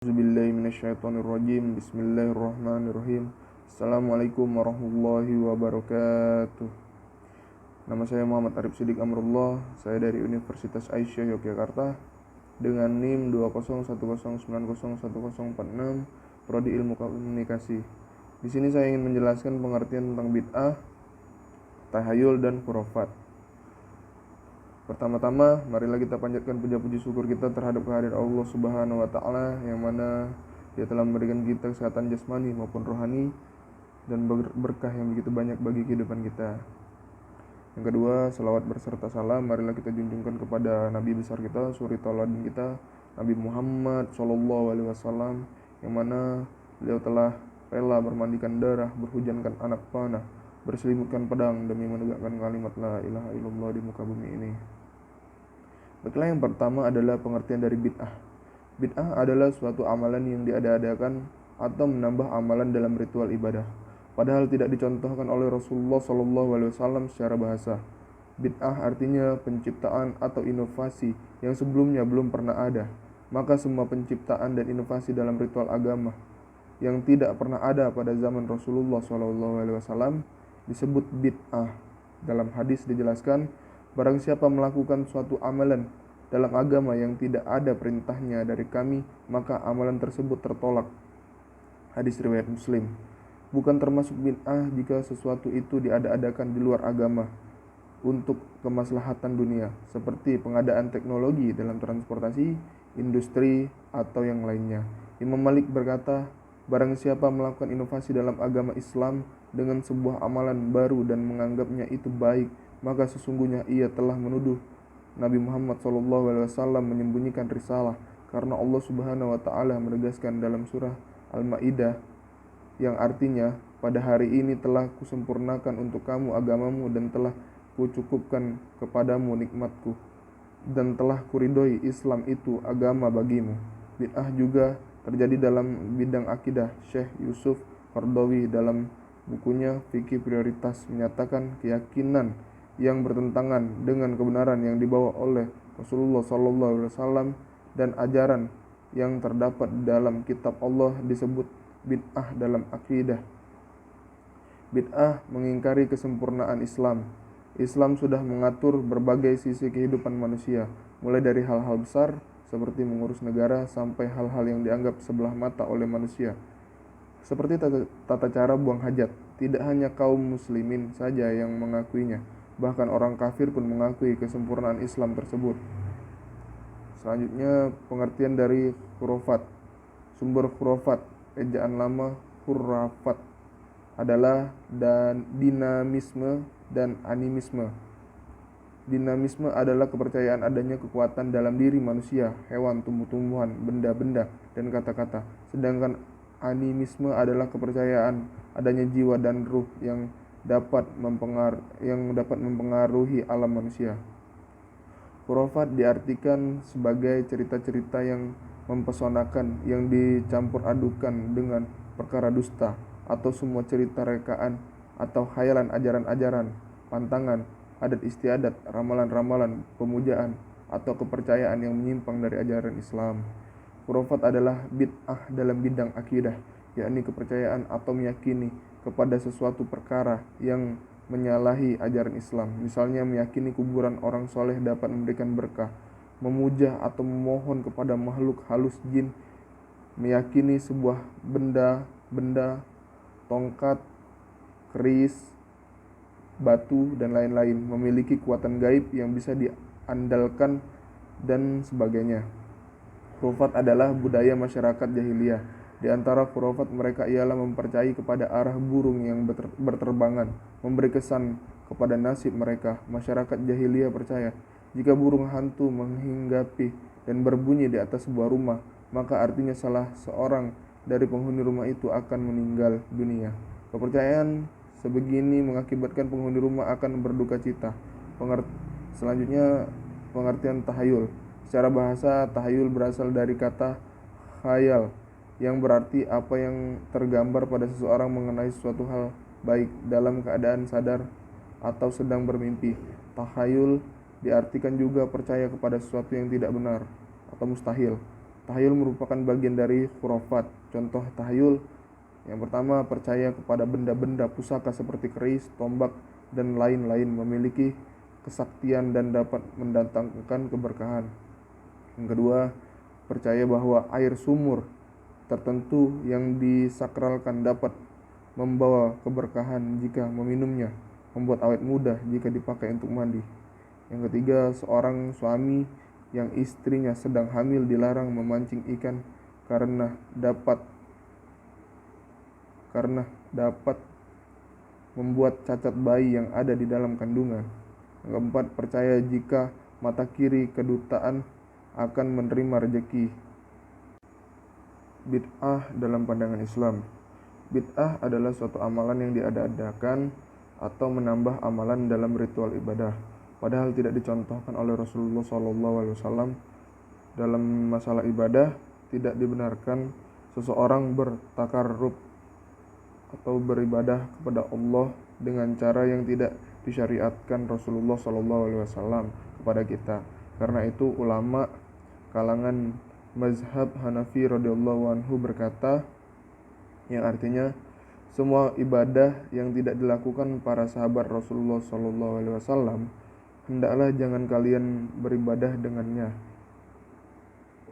A'udzubillahi minasyaitonirrajim. Bismillahirrahmanirrahim. Assalamualaikum warahmatullahi wabarakatuh. Nama saya Muhammad Arif Sidik Amrullah. Saya dari Universitas Aisyah Yogyakarta dengan NIM 20109010046 Prodi Ilmu Komunikasi. Di sini saya ingin menjelaskan pengertian tentang bid'ah, tahayul dan khurafat. Pertama-tama, marilah kita panjatkan puja-puji syukur kita terhadap kehadirat Allah Subhanahu wa taala yang mana Dia telah memberikan kita kesehatan jasmani maupun rohani dan berkah yang begitu banyak bagi kehidupan kita. Yang kedua, salawat berserta salam marilah kita junjungkan kepada Nabi besar kita, suri tauladan kita, Nabi Muhammad sallallahu alaihi wasallam yang mana beliau telah rela bermandikan darah, berhujankan anak panah, berselimutkan pedang demi menegakkan kalimat la ilaha illallah di muka bumi ini. Baiklah, yang pertama adalah pengertian dari bid'ah. Bid'ah adalah suatu amalan yang diada-adakan atau menambah amalan dalam ritual ibadah, padahal tidak dicontohkan oleh Rasulullah SAW secara bahasa. Bid'ah artinya penciptaan atau inovasi yang sebelumnya belum pernah ada. Maka semua penciptaan dan inovasi dalam ritual agama yang tidak pernah ada pada zaman Rasulullah SAW disebut bid'ah. Dalam hadis dijelaskan, barang siapa melakukan suatu amalan dalam agama yang tidak ada perintahnya dari kami, maka amalan tersebut tertolak. Hadis riwayat Muslim. Bukan termasuk bid'ah jika sesuatu itu diada-adakan di luar agama untuk kemaslahatan dunia, seperti pengadaan teknologi dalam transportasi, industri, atau yang lainnya. Imam Malik berkata, barang siapa melakukan inovasi dalam agama Islam dengan sebuah amalan baru dan menganggapnya itu baik, maka sesungguhnya ia telah menuduh Nabi Muhammad SAW menyembunyikan risalah, karena Allah Subhanahu wa taala menegaskan dalam surah Al-Maidah yang artinya, pada hari ini telah kusempurnakan untuk kamu agamamu dan telah kucukupkan kepadamu nikmatku dan telah kuridhoi Islam itu agama bagimu. Bid'ah juga terjadi dalam bidang akidah. Syekh Yusuf Qaradawi dalam bukunya Fikih Prioritas menyatakan keyakinan yang bertentangan dengan kebenaran yang dibawa oleh Rasulullah SAW dan ajaran yang terdapat dalam kitab Allah disebut bid'ah dalam akidah. Bid'ah mengingkari kesempurnaan Islam. Islam sudah mengatur berbagai sisi kehidupan manusia, mulai dari hal-hal besar seperti mengurus negara sampai hal-hal yang dianggap sebelah mata oleh manusia, seperti tata cara buang hajat. Tidak hanya kaum muslimin saja yang mengakuinya, bahkan orang kafir pun mengakui kesempurnaan Islam tersebut. Selanjutnya, pengertian dari khurafat. Sumber khurafat, ejaan lama khurafat, adalah dinamisme dan animisme. Dinamisme adalah kepercayaan adanya kekuatan dalam diri manusia, hewan, tumbuh-tumbuhan, benda-benda, dan kata-kata. Sedangkan animisme adalah kepercayaan adanya jiwa dan ruh yang dapat mempengaruhi alam manusia. Khurafat diartikan sebagai cerita-cerita yang mempesonakan yang dicampur adukan dengan perkara dusta, atau semua cerita rekaan atau khayalan ajaran-ajaran, pantangan, adat istiadat, ramalan-ramalan, pemujaan, atau kepercayaan yang menyimpang dari ajaran Islam. Khurafat adalah bid'ah dalam bidang akidah, yakni kepercayaan atau meyakini kepada sesuatu perkara yang menyalahi ajaran Islam. Misalnya meyakini kuburan orang soleh dapat memberikan berkah, memuja atau memohon kepada makhluk halus jin, meyakini sebuah benda, tongkat, keris, batu, dan lain-lain memiliki kekuatan gaib yang bisa diandalkan dan sebagainya. Khurafat adalah budaya masyarakat jahiliyah. Di antara khurafat mereka ialah mempercayai kepada arah burung yang berterbangan, memberi kesan kepada nasib mereka. Masyarakat jahiliyah percaya, jika burung hantu menghinggapi dan berbunyi di atas sebuah rumah, maka artinya salah seorang dari penghuni rumah itu akan meninggal dunia. Kepercayaan sebegini mengakibatkan penghuni rumah akan berduka cita. Selanjutnya, pengertian tahayul. Secara bahasa, tahayul berasal dari kata khayal, yang berarti apa yang tergambar pada seseorang mengenai suatu hal, baik dalam keadaan sadar atau sedang bermimpi. Tahayul diartikan juga percaya kepada sesuatu yang tidak benar atau mustahil. Tahayul merupakan bagian dari khurafat. Contoh tahayul yang pertama, percaya kepada benda-benda pusaka seperti keris, tombak, dan lain-lain memiliki kesaktian dan dapat mendatangkan keberkahan. Yang kedua, percaya bahwa air sumur tertentu yang disakralkan dapat membawa keberkahan jika meminumnya, membuat awet muda jika dipakai untuk mandi. Yang ketiga, seorang suami yang istrinya sedang hamil dilarang memancing ikan karena dapat membuat cacat bayi yang ada di dalam kandungan. Yang keempat, percaya jika mata kiri kedutaan akan menerima rezeki. Bid'ah dalam pandangan Islam. Bid'ah adalah suatu amalan yang diada-adakan atau menambah amalan dalam ritual ibadah, padahal tidak dicontohkan oleh Rasulullah SAW. Dalam masalah ibadah, tidak dibenarkan seseorang bertakarrub atau beribadah kepada Allah dengan cara yang tidak disyariatkan Rasulullah SAW kepada kita. Karena itu ulama kalangan mazhab Hanafi radhiyallahu anhu berkata, yang artinya semua ibadah yang tidak dilakukan para sahabat Rasulullah SAW, hendaklah jangan kalian beribadah dengannya.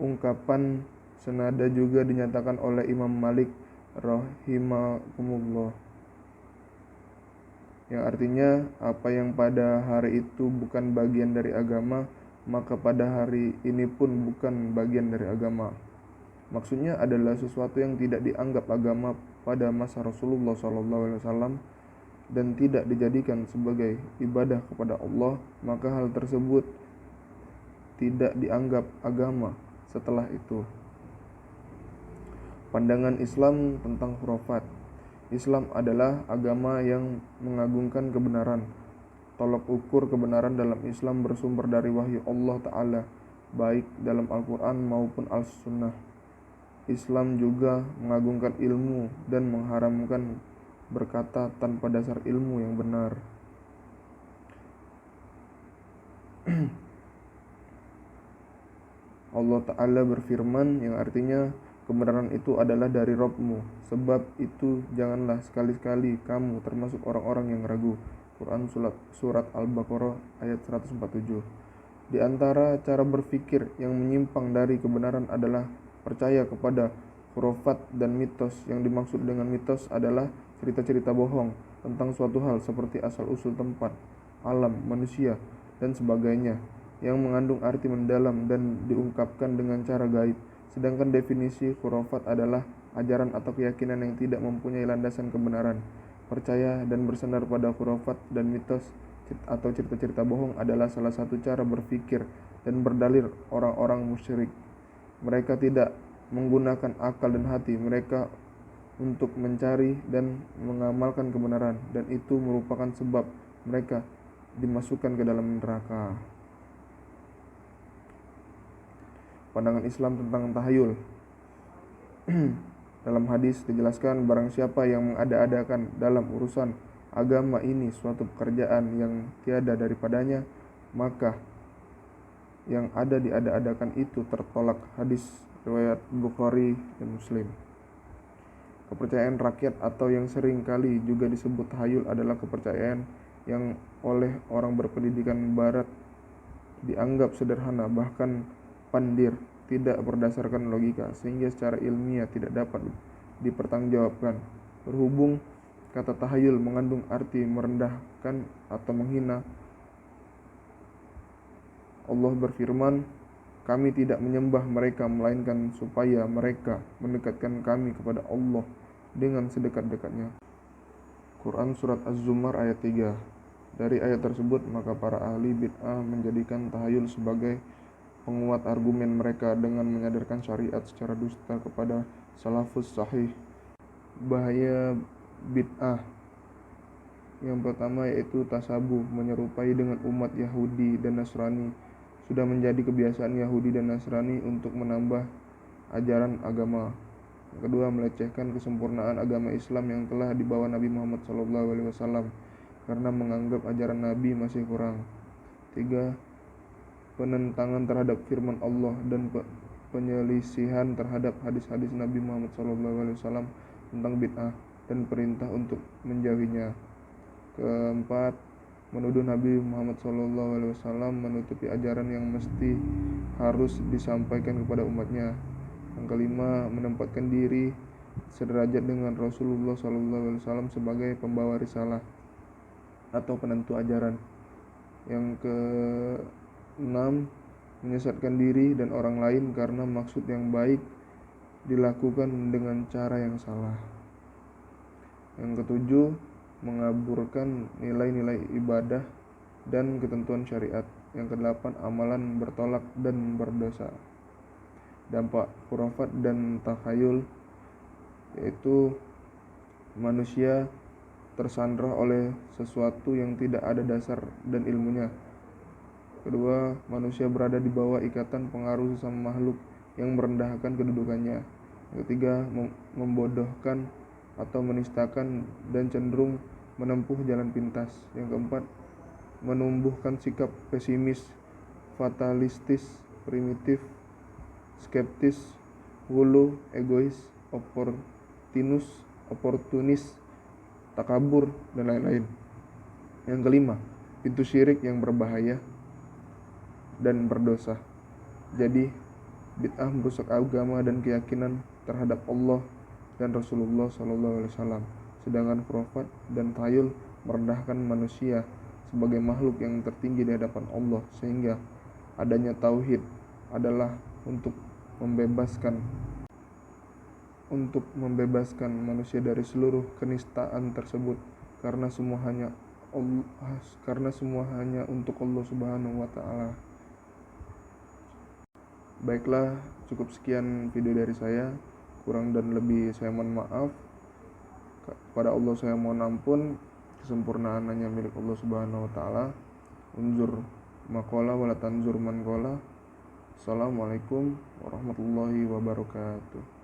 Ungkapan senada juga dinyatakan oleh Imam Malik rahimakumullah, yang artinya apa yang pada hari itu bukan bagian dari agama, maka pada hari ini pun bukan bagian dari agama. Maksudnya adalah sesuatu yang tidak dianggap agama pada masa Rasulullah SAW dan tidak dijadikan sebagai ibadah kepada Allah, maka hal tersebut tidak dianggap agama setelah itu. Pandangan Islam tentang khurafat. Islam adalah agama yang mengagungkan kebenaran. Tolak ukur kebenaran dalam Islam bersumber dari wahyu Allah Ta'ala, baik dalam Al-Quran maupun Al-Sunnah. Islam juga mengagungkan ilmu dan mengharamkan berkata tanpa dasar ilmu yang benar. Allah Ta'ala berfirman, yang artinya kebenaran itu adalah dari Rabb-Mu, sebab itu janganlah sekali-kali kamu termasuk orang-orang yang ragu. Quran surat Al-Baqarah ayat 147. Di antara cara berpikir yang menyimpang dari kebenaran adalah percaya kepada khurafat dan mitos. Yang dimaksud dengan mitos adalah cerita-cerita bohong tentang suatu hal seperti asal-usul tempat, alam, manusia, dan sebagainya, yang mengandung arti mendalam dan diungkapkan dengan cara gaib. Sedangkan definisi khurafat adalah ajaran atau keyakinan yang tidak mempunyai landasan kebenaran. Percaya dan bersandar pada khurafat dan mitos atau cerita-cerita bohong adalah salah satu cara berpikir dan berdalil orang-orang musyrik. Mereka tidak menggunakan akal dan hati mereka untuk mencari dan mengamalkan kebenaran, dan itu merupakan sebab mereka dimasukkan ke dalam neraka. Pandangan Islam tentang tahayul. Dalam hadis dijelaskan, barang siapa yang mengada-adakan dalam urusan agama ini suatu pekerjaan yang tiada daripadanya, maka yang ada diada-adakan itu tertolak. Hadis riwayat Bukhari dan Muslim. Kepercayaan rakyat atau yang sering kali juga disebut tahayul adalah kepercayaan yang oleh orang berpendidikan barat dianggap sederhana, bahkan pandir, tidak berdasarkan logika, sehingga secara ilmiah tidak dapat dipertanggungjawabkan. Berhubung kata tahayul mengandung arti merendahkan atau menghina, Allah berfirman, kami tidak menyembah mereka melainkan supaya mereka mendekatkan kami kepada Allah dengan sedekat-dekatnya. Quran surat Az-Zumar ayat 3. Dari ayat tersebut, maka para ahli bid'ah menjadikan tahayul sebagai penguat argumen mereka dengan menyadarkan syariat secara dusta kepada salafus sahih. Bahaya bid'ah. Yang pertama yaitu tasabuh, menyerupai dengan umat Yahudi dan Nasrani. Sudah menjadi kebiasaan Yahudi dan Nasrani untuk menambah ajaran agama. Yang kedua, melecehkan kesempurnaan agama Islam yang telah dibawa Nabi Muhammad SAW karena menganggap ajaran Nabi masih kurang. 3. Penentangan terhadap firman Allah dan penyelisihan terhadap hadis-hadis Nabi Muhammad SAW tentang bid'ah dan perintah untuk menjauhinya. Keempat, menuduh Nabi Muhammad SAW menutupi ajaran yang mesti harus disampaikan kepada umatnya. Yang kelima, menempatkan diri sederajat dengan Rasulullah SAW sebagai pembawa risalah atau penentu ajaran. Yang keenam, menyesatkan diri dan orang lain karena maksud yang baik dilakukan dengan cara yang salah. Yang ketujuh, mengaburkan nilai-nilai ibadah dan ketentuan syariat. Yang kedelapan, amalan bertolak dan berdosa. Dampak khurafat dan takhayul, yaitu manusia tersandra oleh sesuatu yang tidak ada dasar dan ilmunya. Kedua, manusia berada di bawah ikatan pengaruh sesama makhluk yang merendahkan kedudukannya. Yang ketiga, membodohkan atau menistakan dan cenderung menempuh jalan pintas. Yang keempat, menumbuhkan sikap pesimis, fatalistis, primitif, skeptis, hulu, egois, oportunis, takabur, dan lain-lain. Yang kelima, pintu syirik yang berbahaya dan berdosa. Jadi, bid'ah merusak agama dan keyakinan terhadap Allah dan Rasulullah SAW. Sedangkan khurafat dan takhayul merendahkan manusia sebagai makhluk yang tertinggi di hadapan Allah, sehingga adanya tauhid adalah untuk membebaskan manusia dari seluruh kenistaan tersebut, karena semua hanya untuk Allah Subhanahu wa taala. Baiklah, cukup sekian video dari saya. Kurang dan lebih saya mohon maaf. Kepada Allah saya mohon ampun. Kesempurnaan hanya milik Allah Subhanahu wa taala. Unzur maqala wala tanzur man qala. Assalamualaikum warahmatullahi wabarakatuh.